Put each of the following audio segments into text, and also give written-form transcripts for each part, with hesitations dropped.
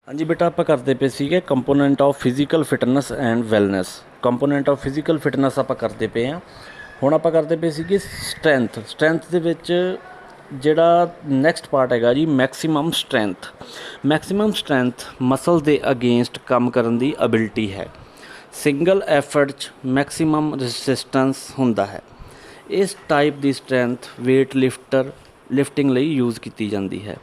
हाँ जी बेटा, आप करते पे सीगे component of physical fitness and wellness. Component of physical fitness आप करते पे हाँ। ਹੁਣ ਆਪਾਂ ਕਰਦੇ ਪਏ ਸੀਗੇ ਸਟਰੈਂਥ ਦੇ ਵਿੱਚ ਜਿਹੜਾ ਨੈਕਸਟ ਪਾਰਟ ਹੈਗਾ ਜੀ ਮੈਕਸਿਮਮ ਸਟਰੈਂਥ ਮਸਲ ਦੇ ਅਗੇਂਸਟ ਕੰਮ ਕਰਨ ਦੀ ਅਬਿਲਿਟੀ ਹੈ। ਸਿੰਗਲ ਐਫਰਟ 'ਚ ਮੈਕਸਿਮਮ ਰੈਸਿਸਟੈਂਸ ਹੁੰਦਾ ਹੈ। ਇਸ ਟਾਈਪ ਦੀ ਸਟਰੈਂਥ ਲਿਫਟਿੰਗ ਲਈ ਯੂਜ਼ ਕੀਤੀ ਜਾਂਦੀ ਹੈ।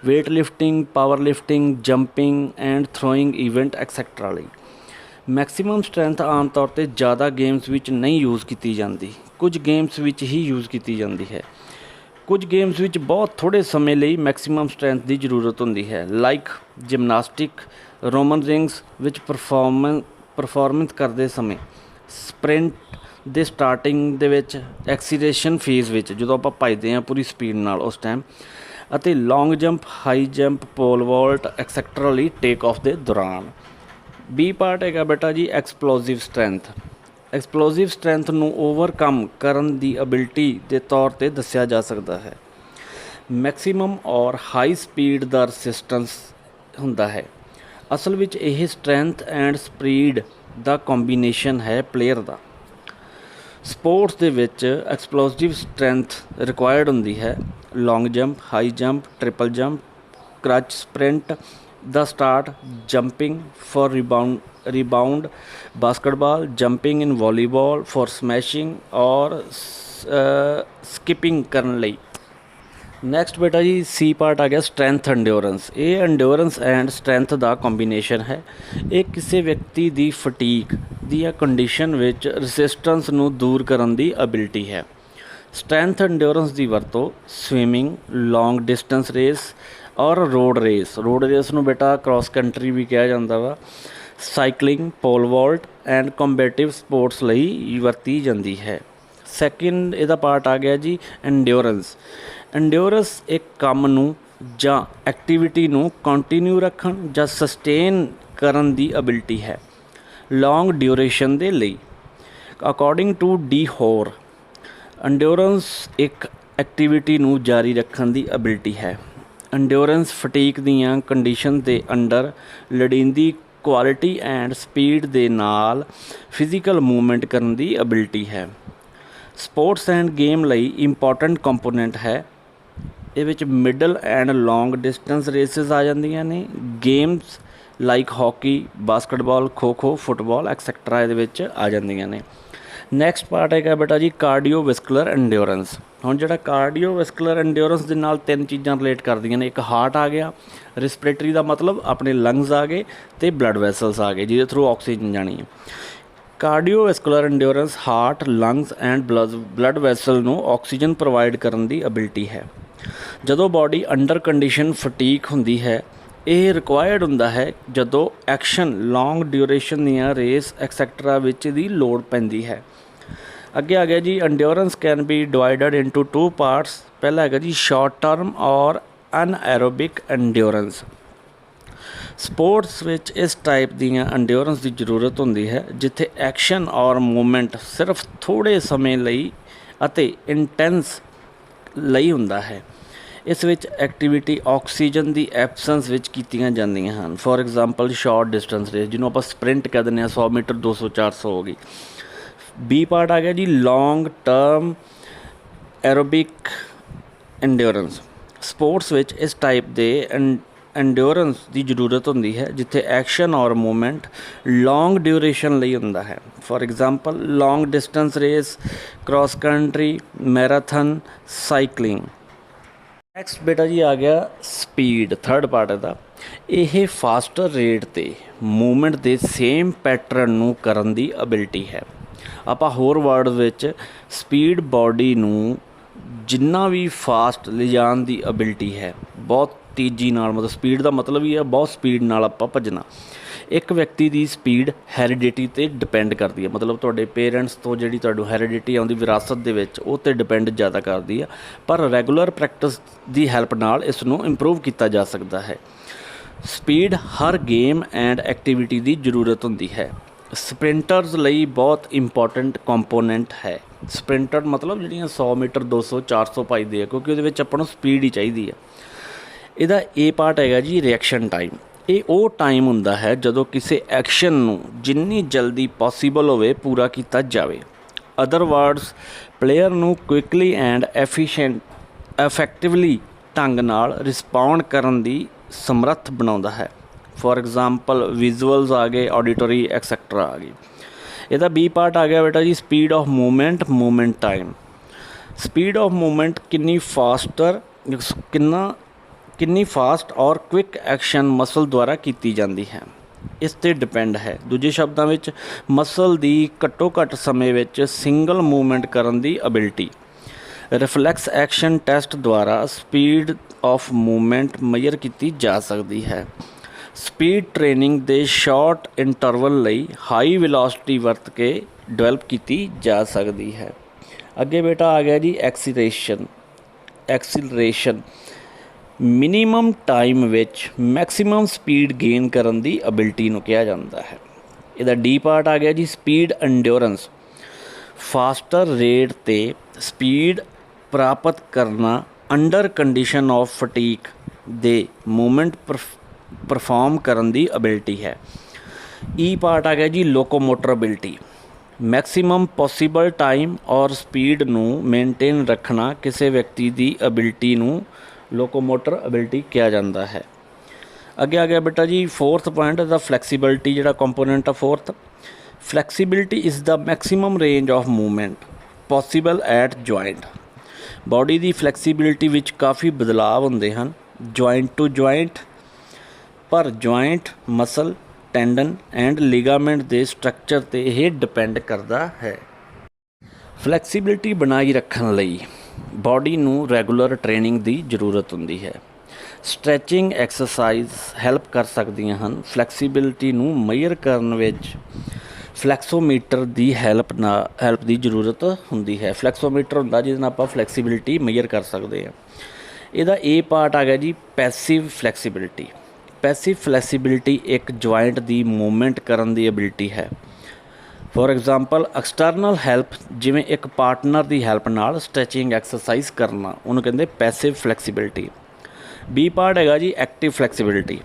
Weight lifting, power lifting, jumping and throwing event etcetera ਲਈ। ਮੈਕਸੀਮਮ ਸਟਰੈਂਥ ਆਮ ਤੌਰ 'ਤੇ ਜ਼ਿਆਦਾ ਗੇਮਸ ਵਿੱਚ ਨਹੀਂ ਯੂਜ਼ ਕੀਤੀ ਜਾਂਦੀ, ਕੁਝ ਗੇਮਸ ਵਿੱਚ ਹੀ ਯੂਜ਼ ਕੀਤੀ ਜਾਂਦੀ ਹੈ। ਕੁਝ ਗੇਮਸ ਵਿੱਚ ਬਹੁਤ ਥੋੜ੍ਹੇ ਸਮੇਂ ਲਈ ਮੈਕਸੀਮਮ ਸਟਰੈਂਥ ਦੀ ਜ਼ਰੂਰਤ ਹੁੰਦੀ ਹੈ, ਲਾਈਕ ਜਿਮਨਾਸਟਿਕ, ਰੋਮਨ ਰਿੰਗਸ ਵਿੱਚ ਪਰਫਾਰਮੈਂਸ ਕਰਦੇ ਸਮੇਂ, ਸਪ੍ਰਿੰਟ ਦੇ ਸਟਾਰਟਿੰਗ ਦੇ ਵਿੱਚ, ਐਕਸੀਲਰੇਸ਼ਨ ਫੇਜ਼ ਵਿੱਚ ਜਦੋਂ ਆਪਾਂ ਭੱਜਦੇ ਹਾਂ ਪੂਰੀ ਸਪੀਡ ਨਾਲ ਉਸ ਟਾਈਮ, ਅਤੇ ਲੌਂਗ ਜੰਪ, ਹਾਈ ਜੰਪ, ਪੋਲ ਵਾਲਟ ਐਕਸੈਟਰਾ ਲਈ ਟੇਕ ਆਫ ਦੇ ਦੌਰਾਨ। ਬੀ ਪਾਰਟ ਹੈਗਾ ਬੇਟਾ ਜੀ ਐਕਸਪਲੋਸਿਵ ਸਟਰੈਂਥ ਨੂੰ ਓਵਰਕਮ ਕਰਨ ਦੀ ਅਬਿਲਿਟੀ ਦੇ ਤੌਰ 'ਤੇ ਦੱਸਿਆ ਜਾ ਸਕਦਾ ਹੈ। ਮੈਕਸੀਮਮ ਔਰ ਹਾਈ ਸਪੀਡ ਦਾ ਰੈਸਿਸਟੈਂਸ ਹੁੰਦਾ ਹੈ। ਅਸਲ ਵਿੱਚ ਇਹ ਸਟਰੈਂਥ ਐਂਡ ਸਪੀਡ ਦਾ ਕੰਬੀਨੇਸ਼ਨ ਹੈ ਪਲੇਅਰ ਦਾ। ਸਪੋਰਟਸ ਦੇ ਵਿੱਚ ਐਕਸਪਲੋਸਿਵ ਸਟਰੈਂਥ ਰਿਕੁਆਇਰਡ ਹੁੰਦੀ ਹੈ। Long jump, high jump, triple jump, crouch sprint ਦਾ start, jumping for rebound, basketball, jumping in volleyball for smashing ਔਰ ਸਕਿਪਿੰਗ ਕਰਨ ਲਈ। ਨੈਕਸਟ ਬੇਟਾ ਜੀ ਸੀ ਪਾਰਟ ਆ ਗਿਆ ਸਟਰੈਂਥ ਐਂਡਿਓਰੈਂਸ। ਇਹ ਐਂਡਿਓਰੈਂਸ ਐਂਡ ਸਟਰੈਂਥ ਦਾ ਕੰਬੀਨੇਸ਼ਨ ਹੈ। ਇਹ ਕਿਸੇ ਵਿਅਕਤੀ ਦੀ ਫਟੀਕ ਦੀਆਂ ਕੰਡੀਸ਼ਨ ਵਿੱਚ ਰੈਸਿਸਟੈਂਸ ਨੂੰ ਦੂਰ ਕਰਨ ਦੀ ਅਬਿਲਿਟੀ ਹੈ। ਸਟਰੈਂਥ ਐਂਡਿਓਰੈਂਸ ਦੀ ਵਰਤੋਂ ਸਵਿਮਿੰਗ, ਲੌਂਗ ਡਿਸਟੈਂਸ ਰੇਸ ਔਰ ਰੋਡ ਰੇਸ ਨੂੰ ਬੇਟਾ ਕ੍ਰਾਸ ਕੰਟਰੀ ਵੀ ਕਿਹਾ ਜਾਂਦਾ ਵਾ, cycling, pole vault and combative sports ਲਈ ਵਰਤੀ ਜਾਂਦੀ ਹੈ। ਸੈਕਿੰਡ ਇਹਦਾ ਪਾਰਟ ਆ ਗਿਆ ਜੀ ਐਂਡਿਓਰੈਂਸ ਇੱਕ ਕੰਮ ਨੂੰ ਜਾਂ ਐਕਟੀਵਿਟੀ ਨੂੰ ਕੰਟੀਨਿਊ ਰੱਖਣ ਜਾਂ ਸਸਟੇਨ ਕਰਨ ਦੀ ਅਬਿਲਿਟੀ ਹੈ, ਲੌਂਗ ਡਿਊਰੇਸ਼ਨ ਦੇ ਲਈ। ਅਕੋਰਡਿੰਗ ਟੂ ਡੀ ਹੋਰ, ਐਂਡਿਓਰੈਂਸ ਇੱਕ ਐਕਟੀਵਿਟੀ ਨੂੰ ਜਾਰੀ ਰੱਖਣ ਦੀ ਅਬਿਲਿਟੀ ਹੈ। ਐਂਡਿਓਰੈਂਸ ਫਟੀਕ ਦੀਆਂ ਕੰਡੀਸ਼ਨ ਦੇ ਅੰਡਰ ਲੋੜੀਂਦੀ ਕੁਆਲਿਟੀ ਐਂਡ ਸਪੀਡ ਦੇ ਨਾਲ ਫਿਜ਼ੀਕਲ ਮੂਵਮੈਂਟ ਕਰਨ ਦੀ ਅਬਿਲਿਟੀ ਹੈ। ਸਪੋਰਟਸ ਐਂਡ ਗੇਮ ਲਈ ਇੰਪੋਰਟੈਂਟ ਕੰਪੋਨੈਂਟ ਹੈ। ਇਹ ਵਿੱਚ middle and long distance races ਆ ਜਾਂਦੀਆਂ ਨੇ। Games like hockey, basketball, kho, football etcetera ਇਹਦੇ ਵਿੱਚ ਆ ਜਾਂਦੀਆਂ ਨੇ। ਨੈਕਸਟ ਪਾਰਟ ਹੈਗਾ ਬੇਟਾ ਜੀ ਕਾਰਡੀਓਵੈਸਕੂਲਰ ਐਂਡਿਓਰੈਂਸ। ਹੁਣ ਜਿਹੜਾ ਕਾਰਡੀਓਵੈਸਕੂਲਰ ਐਂਡਿਓਰੈਂਸ ਦੇ ਨਾਲ ਤਿੰਨ ਚੀਜ਼ਾਂ ਰਿਲੇਟ ਕਰਦੀਆਂ ਨੇ। ਇੱਕ ਹਾਰਟ ਆ ਗਿਆ, ਰਿਸਪੀਰੇਟਰੀ ਦਾ ਮਤਲਬ ਆਪਣੇ ਲੰਗਸ ਆ ਗਏ, ਅਤੇ ਬਲੱਡ ਵੈਸਲਸ ਆ ਗਏ ਜਿਹਦੇ ਥਰੂ ਆਕਸੀਜਨ ਜਾਣੀ ਹੈ। Cardiovascular endurance heart, lungs and blood vessel ਨੂੰ ਆਕਸੀਜਨ ਪ੍ਰੋਵਾਈਡ ਕਰਨ ਦੀ ਅਬਿਲਿਟੀ ਹੈ। ਜਦੋਂ ਬਾਡੀ ਅੰਡਰ ਕੰਡੀਸ਼ਨ ਫਟੀਕ ਹੁੰਦੀ ਹੈ, ਇਹ ਰਿਕੁਆਇਰਡ ਹੁੰਦਾ ਹੈ ਜਦੋਂ ਐਕਸ਼ਨ ਲੌਂਗ ਡਿਊਰੇਸ਼ਨ ਦੀਆਂ ਰੇਸ ਐਕਸੈਟਰਾ ਵਿੱਚ ਦੀ ਲੋੜ ਪੈਂਦੀ ਹੈ। ਅੱਗੇ ਆ ਗਿਆ ਜੀ endurance can be divided into two parts. ਪਹਿਲਾ ਹੈਗਾ ਜੀ ਸ਼ਾਰਟ ਟਰਮ ਔਰ ਅਨਐਰੋਬਿਕ ਐਂਡਿਓਰੈਂਸ। ਸਪੋਰਟਸ ਵਿੱਚ ਇਸ ਟਾਈਪ ਦੀਆਂ ਐਂਡਿਓਰੈਂਸ ਦੀ ਜ਼ਰੂਰਤ ਹੁੰਦੀ ਹੈ ਜਿੱਥੇ ਐਕਸ਼ਨ ਔਰ ਮੂਵਮੈਂਟ ਸਿਰਫ ਥੋੜ੍ਹੇ ਸਮੇਂ ਲਈ ਅਤੇ ਇੰਟੈਂਸ ਲਈ ਹੁੰਦਾ ਹੈ। ਇਸ ਵਿੱਚ ਐਕਟੀਵਿਟੀ ਆਕਸੀਜਨ ਦੀ ਐਬਸੈਂਸ ਵਿੱਚ ਕੀਤੀਆਂ ਜਾਂਦੀਆਂ ਹਨ। For example short distance race ਜਿਹਨੂੰ ਆਪਾਂ ਸਪ੍ਰਿੰਟ ਕਹਿ ਦਿੰਦੇ ਹਾਂ, 100 ਮੀਟਰ, 200, 400 ਹੋ ਗਈ। ਬੀ ਪਾਰਟ ਆ ਗਿਆ ਜੀ ਲੌਂਗ ਟਰਮ ਐਰੋਬਿਕ ਐਂਡਿਓਰੈਂਸ। ਸਪੋਰਟਸ ਵਿੱਚ ਇਸ ਟਾਈਪ ਦੇ ਐਂਡਿਓਰੈਂਸ ਦੀ ਜ਼ਰੂਰਤ ਹੁੰਦੀ ਹੈ ਜਿੱਥੇ ਐਕਸ਼ਨ ਔਰ ਮੂਵਮੈਂਟ ਲੌਂਗ ਡਿਊਰੇਸ਼ਨ ਲਈ ਹੁੰਦਾ ਹੈ। For example long distance race, cross country, marathon, cycling. Next ਬੇਟਾ ਜੀ ਆ ਗਿਆ ਸਪੀਡ, ਥਰਡ ਪਾਰਟ ਇਹਦਾ। ਇਹ ਫਾਸਟਰ ਰੇਟ 'ਤੇ ਮੂਵਮੈਂਟ ਦੇ ਸੇਮ ਪੈਟਰਨ ਨੂੰ ਕਰਨ ਦੀ ਅਬਿਲਿਟੀ ਹੈ। ਆਪਾਂ ਹੋਰ ਵਰਡ ਵਿੱਚ ਸਪੀਡ ਬਾਡੀ ਨੂੰ ਜਿੰਨਾ ਵੀ ਫਾਸਟ ਲਿਜਾਣ ਦੀ ਅਬਿਲਿਟੀ ਹੈ, ਬਹੁਤ ਤੇਜ਼ੀ ਨਾਲ, ਮਤਲਬ ਸਪੀਡ ਦਾ ਮਤਲਬ ਹੀ ਹੈ ਬਹੁਤ ਸਪੀਡ ਨਾਲ ਆਪਾਂ ਭੱਜਣਾ। ਇੱਕ ਵਿਅਕਤੀ ਦੀ ਸਪੀਡ ਹੈਰੀਡਿਟੀ 'ਤੇ ਡਿਪੈਂਡ ਕਰਦੀ ਹੈ, ਮਤਲਬ ਤੁਹਾਡੇ ਪੇਰੈਂਟਸ ਤੋਂ ਜਿਹੜੀ ਤੁਹਾਨੂੰ ਹੈਰੀਡਿਟੀ ਆਉਂਦੀ ਵਿਰਾਸਤ ਦੇ ਵਿੱਚ, ਉਹ 'ਤੇ ਡਿਪੈਂਡ ਜ਼ਿਆਦਾ ਕਰਦੀ ਆ। ਪਰ ਰੈਗੂਲਰ ਪ੍ਰੈਕਟਿਸ ਦੀ ਹੈਲਪ ਨਾਲ ਇਸ ਨੂੰ ਇੰਪਰੂਵ ਕੀਤਾ ਜਾ ਸਕਦਾ ਹੈ। ਸਪੀਡ ਹਰ ਗੇਮ ਐਂਡ ਐਕਟੀਵਿਟੀ ਦੀ ਜ਼ਰੂਰਤ ਹੁੰਦੀ ਹੈ। ਸਪ੍ਰਿੰਟਰਸ ਲਈ ਬਹੁਤ ਇੰਪੋਰਟੈਂਟ ਕੰਪੋਨੈਂਟ ਹੈ। ਸਪ੍ਰਿੰਟਰ ਮਤਲਬ ਜਿਹੜੀਆਂ 100 ਮੀਟਰ, 200, 400 ਭੱਜਦੇ ਆ, ਕਿਉਂਕਿ ਉਹਦੇ ਵਿੱਚ ਆਪਾਂ ਨੂੰ ਸਪੀਡ ਹੀ ਚਾਹੀਦੀ ਆ। ਇਹਦਾ ਏ ਪਾਰਟ ਹੈਗਾ ਜੀ ਰਿਐਕਸ਼ਨ ਟਾਈਮ। ਇਹ ਉਹ ਟਾਈਮ ਹੁੰਦਾ ਹੈ ਜਦੋਂ ਕਿਸੇ ਐਕਸ਼ਨ ਨੂੰ ਜਿੰਨੀ ਜਲਦੀ ਪੋਸੀਬਲ ਹੋਵੇ ਪੂਰਾ ਕੀਤਾ ਜਾਵੇ। ਅਦਰ ਵਰਡਸ, ਪਲੇਅਰ ਨੂੰ ਕੁਇਕਲੀ ਐਂਡ ਇਫੈਕਟਿਵਲੀ ਢੰਗ ਨਾਲ ਰਿਸਪੌਂਡ ਕਰਨ ਦੀ ਸਮਰੱਥ ਬਣਾਉਂਦਾ ਹੈ। ਫੋਰ ਐਗਜ਼ਾਮਪਲ ਵਿਜ਼ੂਅਲਸ ਆ ਗਏ, ਆਡੀਟਰੀ ਐਕਸੈਕਟਰਾ ਆ ਗਈ। ਇਹਦਾ ਬੀ ਪਾਰਟ ਆ ਗਿਆ ਬੇਟਾ ਜੀ speed of movement, movement time. Speed of movement ਕਿੰਨੀ ਫਾਸਟ ਔਰ ਕੁਇਕ ਐਕਸ਼ਨ ਮਸਲ ਦੁਆਰਾ ਕੀਤੀ ਜਾਂਦੀ ਹੈ, ਇਸ 'ਤੇ ਡਿਪੈਂਡ ਹੈ। ਦੂਜੇ ਸ਼ਬਦਾਂ ਵਿੱਚ ਮਸਲ ਦੀ ਘੱਟੋ ਘੱਟ ਸਮੇਂ ਵਿੱਚ ਸਿੰਗਲ ਮੂਵਮੈਂਟ ਕਰਨ ਦੀ ਅਬਿਲਿਟੀ। ਰਿਫਲੈਕਸ ਐਕਸ਼ਨ ਟੈਸਟ ਦੁਆਰਾ ਸਪੀਡ ਆਫ ਮੂਵਮੈਂਟ ਮੇਜ਼ਰ ਕੀਤੀ ਜਾ ਸਕਦੀ ਹੈ। ਸਪੀਡ ਟ੍ਰੇਨਿੰਗ ਦੇ ਸ਼ਾਰਟ ਇੰਟਰਵਲ ਲਈ ਹਾਈ ਵੈਲੋਸਿਟੀ ਵਰਤ ਕੇ ਡਿਵੈਲਪ ਕੀਤੀ ਜਾ ਸਕਦੀ ਹੈ। ਅੱਗੇ ਬੇਟਾ ਆ ਗਿਆ ਜੀ ਐਕਸੀਲਰੇਸ਼ਨ ਮਿਨੀਮਮ ਟਾਈਮ ਵਿੱਚ ਮੈਕਸੀਮਮ ਸਪੀਡ ਗੇਨ ਕਰਨ ਦੀ ਅਬਿਲਿਟੀ ਨੂੰ ਕਿਹਾ ਜਾਂਦਾ ਹੈ। ਇਹਦਾ ਡੀ ਪਾਰਟ ਆ ਗਿਆ ਜੀ ਸਪੀਡ ਐਂਡਿਓਰੈਂਸ, ਫਾਸਟਰ ਰੇਟ 'ਤੇ ਸਪੀਡ ਪ੍ਰਾਪਤ ਕਰਨਾ ਅੰਡਰ ਕੰਡੀਸ਼ਨ ਆਫ ਫਟੀਕ ਦੇ ਮੂਵਮੈਂਟ ਪਰਫਾਰਮ ਕਰਨ ਦੀ ਅਬਿਲਿਟੀ ਹੈ। ਈ ਪਾਰਟ ਆ ਗਿਆ ਜੀ ਲੋਕੋਮੋਟਰ ਅਬਿਲਿਟੀ, ਮੈਕਸੀਮਮ ਪੋਸੀਬਲ ਟਾਈਮ ਔਰ ਸਪੀਡ ਨੂੰ ਮੇਨਟੇਨ ਰੱਖਣਾ ਕਿਸੇ ਵਿਅਕਤੀ ਦੀ ਅਬਿਲਿਟੀ ਨੂੰ ਲੋਕੋਮੋਟਰ ਅਬਿਲਿਟੀ ਕਿਹਾ ਜਾਂਦਾ ਹੈ। ਅੱਗੇ ਆ ਗਿਆ ਬੇਟਾ ਜੀ ਫੋਰਥ ਪੁਆਇੰਟ ਦਾ ਫਲੈਕਸੀਬਿਲਿਟੀ, ਜਿਹੜਾ ਕੰਪੋਨੈਂਟ ਆ fourth. Flexibility is the maximum range of movement possible at joint. Body the flexibility ਵਿੱਚ ਕਾਫੀ ਬਦਲਾਅ ਹੁੰਦੇ ਹਨ ਜੁਆਇੰਟ ਟੂ ਜੁਆਇੰਟ, ਪਰ ਜੁਆਇੰਟ ਮਸਲ, ਟੈਂਡਨ ਐਂਡ ਲਿਗਾਮੈਂਟ ਦੇ ਸਟਰਕਚਰ 'ਤੇ ਇਹ ਡਿਪੈਂਡ ਕਰਦਾ ਹੈ। ਫਲੈਕਸੀਬਿਲਿਟੀ ਬਣਾਈ ਰੱਖਣ ਲਈ ਬਾਡੀ ਨੂੰ ਰੈਗੂਲਰ ਟ੍ਰੇਨਿੰਗ ਦੀ ਜ਼ਰੂਰਤ ਹੁੰਦੀ ਹੈ। ਸਟਰੈਚਿੰਗ ਐਕਸਰਸਾਈਜ਼ ਹੈਲਪ ਕਰ ਸਕਦੀਆਂ ਹਨ। ਫਲੈਕਸੀਬਿਲਿਟੀ ਨੂੰ ਮੇਜ਼ਰ ਕਰਨ ਵਿੱਚ ਫਲੈਕਸੋਮੀਟਰ ਦੀ ਹੈਲਪ ਦੀ ਜ਼ਰੂਰਤ ਹੁੰਦੀ ਹੈ। ਫਲੈਕਸੋਮੀਟਰ ਹੁੰਦਾ ਜਿਹਦੇ ਨਾਲ ਆਪਾਂ ਫਲੈਕਸੀਬਿਲਿਟੀ ਮੇਜ਼ਰ ਕਰ ਸਕਦੇ ਹਾਂ। ਇਹਦਾ ਏ ਪਾਰਟ ਆ ਗਿਆ ਜੀ ਪੈਸਿਵ ਫਲੈਕਸੀਬਿਲਿਟੀ। ਪੈਸਿਵ ਫਲੈਕਸੀਬਿਲਿਟੀ ਇੱਕ ਜੁਆਇੰਟ ਦੀ ਮੂਵਮੈਂਟ ਕਰਨ ਦੀ ਐਬਿਲਿਟੀ ਹੈ। ਫੋਰ ਐਗਜ਼ਾਮਪਲ ਐਕਸਟਰਨਲ ਹੈਲਪ, ਜਿਵੇਂ ਇੱਕ ਪਾਰਟਨਰ ਦੀ ਹੈਲਪ ਨਾਲ ਸਟਰੈਚਿੰਗ ਐਕਸਰਸਾਈਜ਼ ਕਰਨਾ, ਉਹਨੂੰ ਕਹਿੰਦੇ ਪੈਸਿਵ ਫਲੈਕਸੀਬਿਲਿਟੀ। ਬੀ ਪਾਰਟ ਹੈਗਾ ਜੀ ਐਕਟਿਵ ਫਲੈਕਸੀਬਿਲਿਟੀ।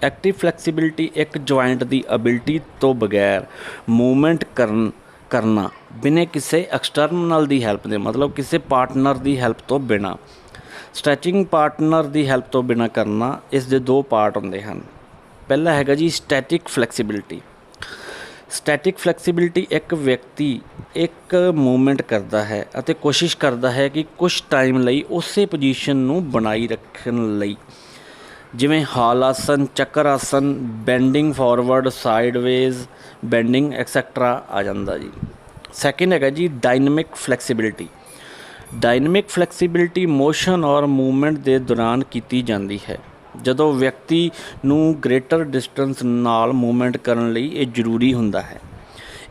ਐਕਟਿਵ ਫਲੈਕਸੀਬਿਲਿਟੀ ਇੱਕ ਜੁਆਇੰਟ ਦੀ ਅਬਿਲਿਟੀ ਤੋਂ ਬਗੈਰ ਮੂਵਮੈਂਟ ਕਰਨਾ ਬਿਨਾਂ ਕਿਸੇ ਐਕਸਟਰਨਲ ਦੀ ਹੈਲਪ ਦੇ, ਮਤਲਬ ਕਿਸੇ ਪਾਰਟਨਰ ਦੀ ਹੈਲਪ ਤੋਂ ਬਿਨਾਂ। ਸਟਰੈਚਿੰਗ ਪਾਰਟਨਰ ਦੀ ਹੈਲਪ ਤੋਂ ਬਿਨਾਂ ਕਰਨਾ, ਇਸ ਦੇ ਦੋ ਪਾਰਟ ਹੁੰਦੇ ਹਨ। ਪਹਿਲਾ ਹੈਗਾ ਜੀ ਸਟੈਟਿਕ ਫਲੈਕਸੀਬਿਲਿਟੀ। ਸਟੈਟਿਕ ਫਲੈਕਸੀਬਿਲਿਟੀ ਇੱਕ ਵਿਅਕਤੀ ਇੱਕ ਮੂਵਮੈਂਟ ਕਰਦਾ ਹੈ ਅਤੇ ਕੋਸ਼ਿਸ਼ ਕਰਦਾ ਹੈ ਕਿ ਕੁਝ ਟਾਈਮ ਲਈ ਉਸੇ ਪੋਜੀਸ਼ਨ ਨੂੰ ਬਣਾਈ ਰੱਖਣ ਲਈ, ਜਿਵੇਂ ਹਾਲ ਆਸਨ, ਚੱਕਰ ਆਸਨ, ਬੈਂਡਿੰਗ ਫਾਰਵਰਡ, ਸਾਈਡਵੇਜ਼ ਬੈਂਡਿੰਗ ਐਕਸੈਕਟਰਾ ਆ ਜਾਂਦਾ ਜੀ। ਸੈਕਿੰਡ ਹੈਗਾ ਜੀ dynamic flexibility. Dynamic flexibility motion ਔਰ ਮੂਵਮੈਂਟ ਦੇ ਦੌਰਾਨ ਕੀਤੀ ਜਾਂਦੀ ਹੈ। ਜਦੋਂ ਵਿਅਕਤੀ ਨੂੰ ਗ੍ਰੇਟਰ ਡਿਸਟੈਂਸ ਨਾਲ ਮੂਵਮੈਂਟ ਕਰਨ ਲਈ ਇਹ ਜ਼ਰੂਰੀ ਹੁੰਦਾ ਹੈ।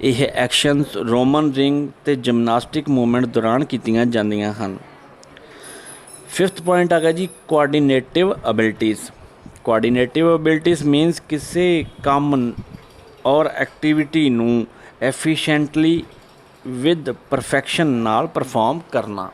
ਇਹ ਐਕਸ਼ਨਸ ਰੋਮਨ ਰਿੰਗ ਅਤੇ ਜਿਮਨਾਸਟਿਕ ਮੂਵਮੈਂਟ ਦੌਰਾਨ ਕੀਤੀਆਂ ਜਾਂਦੀਆਂ ਹਨ। ਫਿਫਥ ਪੁਆਇੰਟ ਹੈਗਾ ਜੀ ਕੋਆਰਡੀਨੇਟਿਵ ਅਬਿਲਿਟੀਜ਼। ਕੋਆਰਡੀਨੇਟਿਵ ਅਬਿਲਿਟੀਜ਼ ਮੀਨਸ ਕਿਸੇ ਕੰਮ ਔਰ ਐਕਟੀਵਿਟੀ ਨੂੰ ਐਫੀਸ਼ੀਐਂਟਲੀ ਵਿਦ ਪਰਫੈਕਸ਼ਨ ਨਾਲ ਪਰਫਾਰਮ ਕਰਨਾ।